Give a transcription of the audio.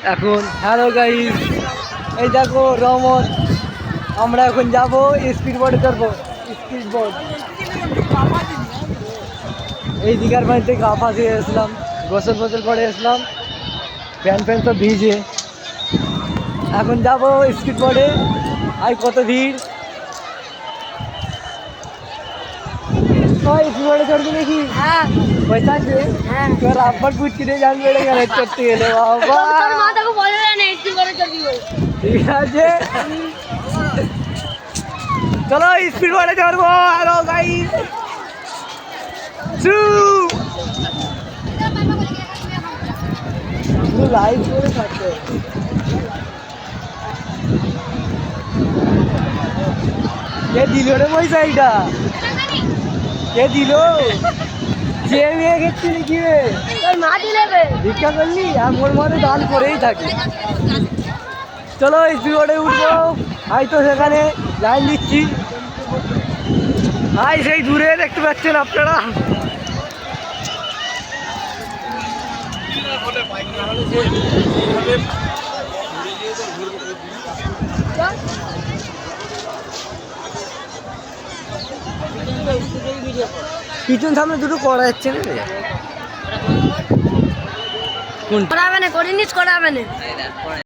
এখন hello guys, এই দেখো রহমত, আমরা এখন যাব স্পিড বোর্ডে চড়বো। স্পিড বোর্ড এই দীঘার পানিতে গা ফাঁসিয়ে এসলাম, গোসল ফসল করে এসলাম, ফ্যান ফ্যান সব ভিজে। এখন যাব স্পিড বোর্ডে। আর কত ভিড়! স্পিড বোর্ডে চড়বি নাকি? হ্যাঁ পয়সা আছে? হ্যাঁ। তোর আব্বার কুচকিতে জান বেড়ে গেলে চড়তে গেলে বাবা। তোর মা তোকে বলে না স্পিড করে চলবি বলে। ঠিক আছে, চলো স্পিড বোর্ডে চড়বো। হ্যালো গাইস, লাইভ করে থাকতে। কে দিল রে পয়সা? এইটা কে দিল? যে মেয়ে গেছি নাকি রে? তোর মা দিলে বে। ভিক্ষা করলি? আর মোর মধ্যে দান করেই থাকে। চলো স্পিড বোর্ডে উঠবো। আই তো সেখানে লাইন দিচ্ছি। আই সেই দূরে দেখতে পাচ্ছেন আপনারা। পিছন সামনে দুটো করা যাচ্ছে না রে। করাবে না, করিনিস করাবে না।